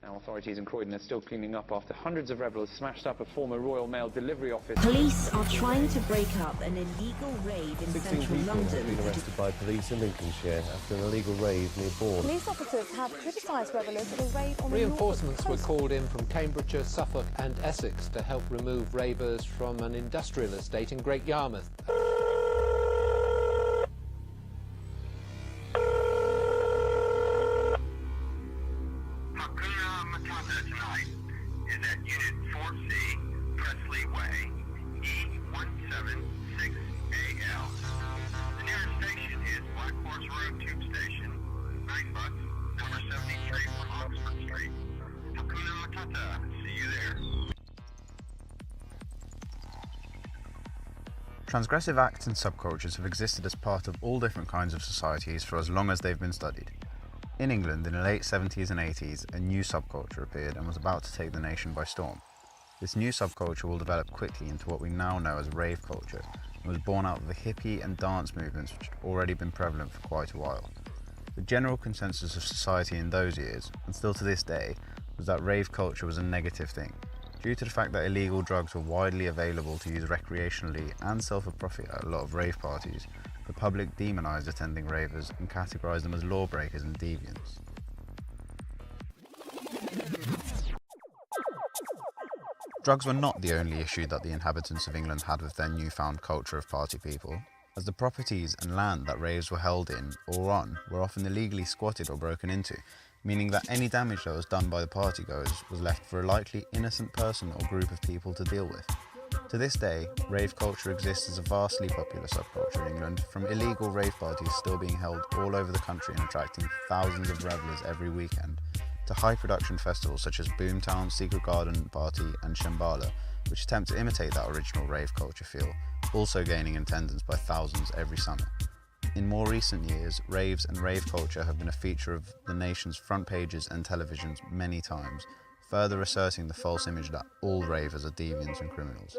Now, authorities in Croydon are still cleaning up after hundreds of rebels smashed up a former Royal Mail delivery office. Police are trying to break up an illegal rave in 16 central people London. have been arrested by police in Lincolnshire after an illegal rave near Bourne. Police officers have criticised revellers at a rave on Reinforcements the were called in from Cambridgeshire, Suffolk and Essex to help remove ravers from an industrial estate in Great Yarmouth. Tonight is at Unit 4C, Presley Way, E176AL. The nearest station is Black Horse Road Tube Station, 9 bucks, number 73 from Oxford Street. Hakuna Matata, see you there. Transgressive acts and subcultures have existed as part of all different kinds of societies for as long as they've been studied. In England, in the late 70s and 80s, a new subculture appeared and was about to take the nation by storm. This new subculture will develop quickly into what we now know as rave culture, and was born out of the hippie and dance movements which had already been prevalent for quite a while. The general consensus of society in those years, and still to this day, was that rave culture was a negative thing, due to the fact that illegal drugs were widely available to use recreationally and sell for profit at a lot of rave parties. The public demonised attending ravers and categorised them as lawbreakers and deviants. Drugs were not the only issue that the inhabitants of England had with their newfound culture of party people, as the properties and land that raves were held in or on were often illegally squatted or broken into, meaning that any damage that was done by the partygoers was left for a likely innocent person or group of people to deal with. To this day, rave culture exists as a vastly popular subculture in England, from illegal rave parties still being held all over the country and attracting thousands of revellers every weekend, to high-production festivals such as Boomtown, Secret Garden Party and Shambhala, which attempt to imitate that original rave culture feel, also gaining attendance by thousands every summer. In more recent years, raves and rave culture have been a feature of the nation's front pages and televisions many times, further asserting the false image that all ravers are deviants and criminals.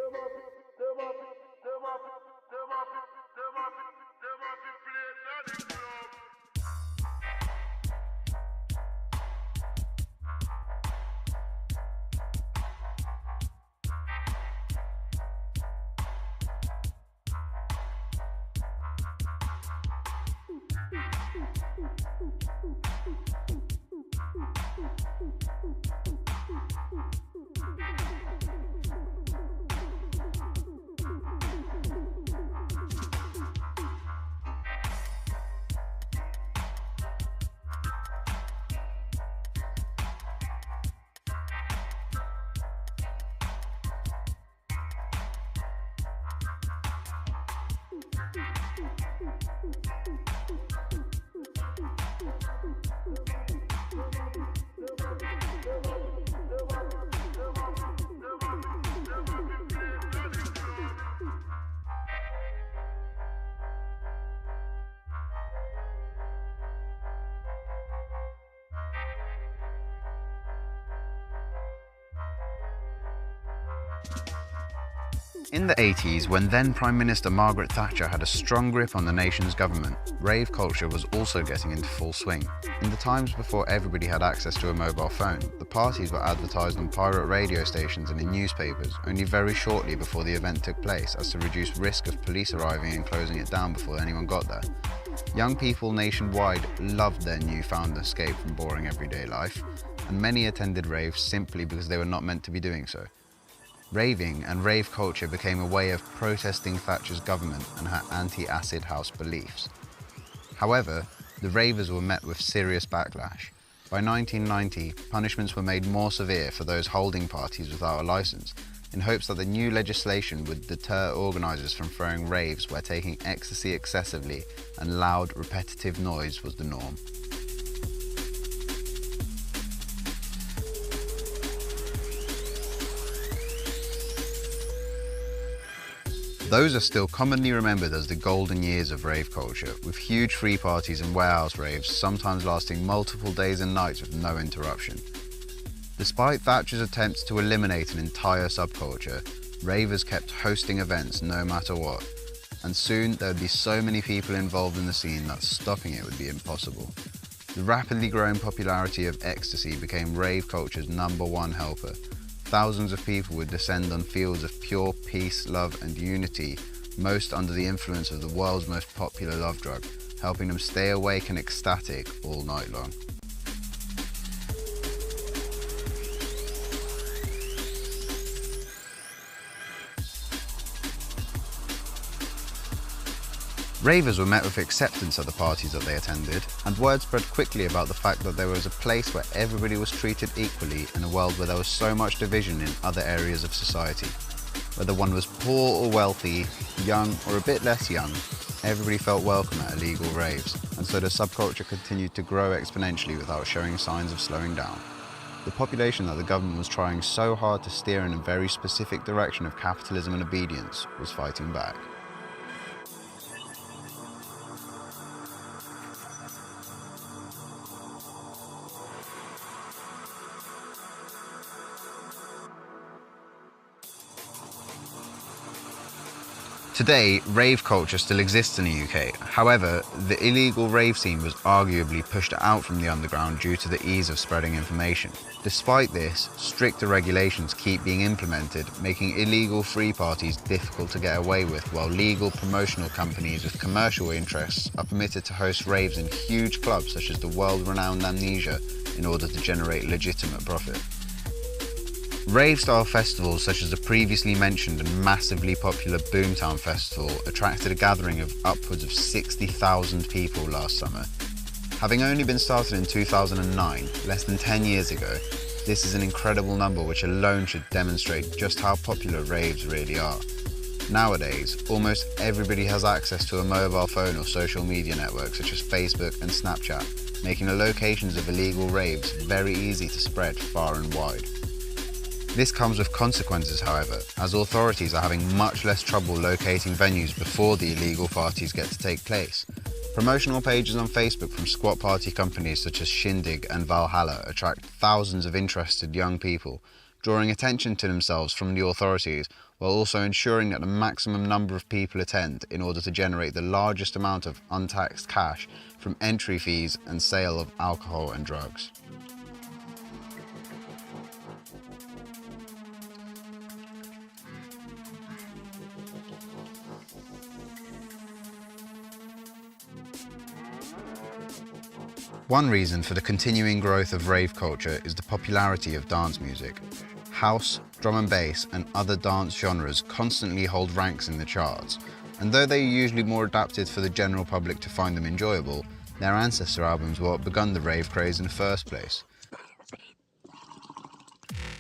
In the 80s, when then Prime Minister Margaret Thatcher had a strong grip on the nation's government, rave culture was also getting into full swing. In the times before everybody had access to a mobile phone, the parties were advertised on pirate radio stations and in newspapers only very shortly before the event took place, as to reduce risk of police arriving and closing it down before anyone got there. Young people nationwide loved their newfound escape from boring everyday life, and many attended raves simply because they were not meant to be doing so. Raving and rave culture became a way of protesting Thatcher's government and her anti-acid house beliefs. However, the ravers were met with serious backlash. By 1990, punishments were made more severe for those holding parties without a licence, in hopes that the new legislation would deter organisers from throwing raves where taking ecstasy excessively and loud, repetitive noise was the norm. Those are still commonly remembered as the golden years of rave culture, with huge free parties and warehouse raves sometimes lasting multiple days and nights with no interruption. Despite Thatcher's attempts to eliminate an entire subculture, ravers kept hosting events no matter what, and soon there would be so many people involved in the scene that stopping it would be impossible. The rapidly growing popularity of ecstasy became rave culture's #1 helper. Thousands of people would descend on fields of pure peace, love and unity, most under the influence of the world's most popular love drug, helping them stay awake and ecstatic all night long. Ravers were met with acceptance at the parties that they attended, and word spread quickly about the fact that there was a place where everybody was treated equally in a world where there was so much division in other areas of society. Whether one was poor or wealthy, young or a bit less young, everybody felt welcome at illegal raves, and so the subculture continued to grow exponentially without showing signs of slowing down. The population that the government was trying so hard to steer in a very specific direction of capitalism and obedience was fighting back. Today, rave culture still exists in the UK. However, the illegal rave scene was arguably pushed out from the underground due to the ease of spreading information. Despite this, stricter regulations keep being implemented, making illegal free parties difficult to get away with, while legal promotional companies with commercial interests are permitted to host raves in huge clubs such as the world-renowned Amnesia in order to generate legitimate profit. Rave-style festivals such as the previously mentioned and massively popular Boomtown Festival attracted a gathering of upwards of 60,000 people last summer. Having only been started in 2009, less than 10 years ago, this is an incredible number which alone should demonstrate just how popular raves really are. Nowadays, almost everybody has access to a mobile phone or social media network such as Facebook and Snapchat, making the locations of illegal raves very easy to spread far and wide. This comes with consequences, however, as authorities are having much less trouble locating venues before the illegal parties get to take place. Promotional pages on Facebook from squat party companies such as Shindig and Valhalla attract thousands of interested young people, drawing attention to themselves from the authorities while also ensuring that the maximum number of people attend in order to generate the largest amount of untaxed cash from entry fees and sale of alcohol and drugs. One reason for the continuing growth of rave culture is the popularity of dance music. House, drum and bass and other dance genres constantly hold ranks in the charts, and though they are usually more adapted for the general public to find them enjoyable, their ancestor albums were what begun the rave craze in the first place.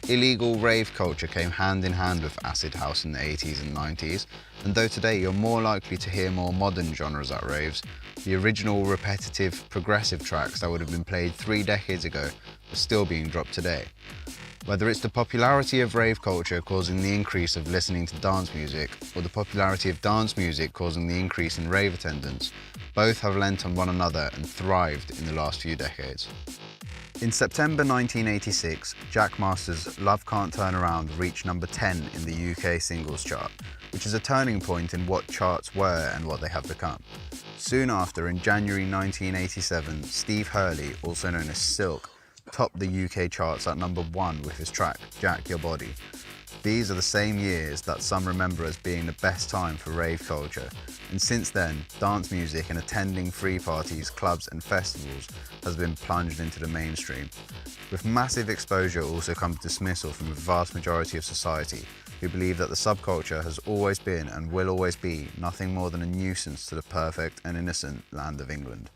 Illegal rave culture came hand in hand with acid house in the 80s and 90s, and though today you're more likely to hear more modern genres at raves, the original repetitive progressive tracks that would have been played 3 decades ago are still being dropped today. Whether it's the popularity of rave culture causing the increase of listening to dance music, or the popularity of dance music causing the increase in rave attendance, both have lent on one another and thrived in the last few decades. In September 1986, Jack Master's Love Can't Turn Around reached number 10 in the UK singles chart, which is a turning point in what charts were and what they have become. Soon after, in January 1987, Steve Hurley, also known as Silk, topped the UK charts at number 1 with his track Jack Your Body. These are the same years that some remember as being the best time for rave culture, and since then, dance music and attending free parties, clubs and festivals has been plunged into the mainstream. With massive exposure also comes dismissal from the vast majority of society, who believe that the subculture has always been and will always be nothing more than a nuisance to the perfect and innocent land of England.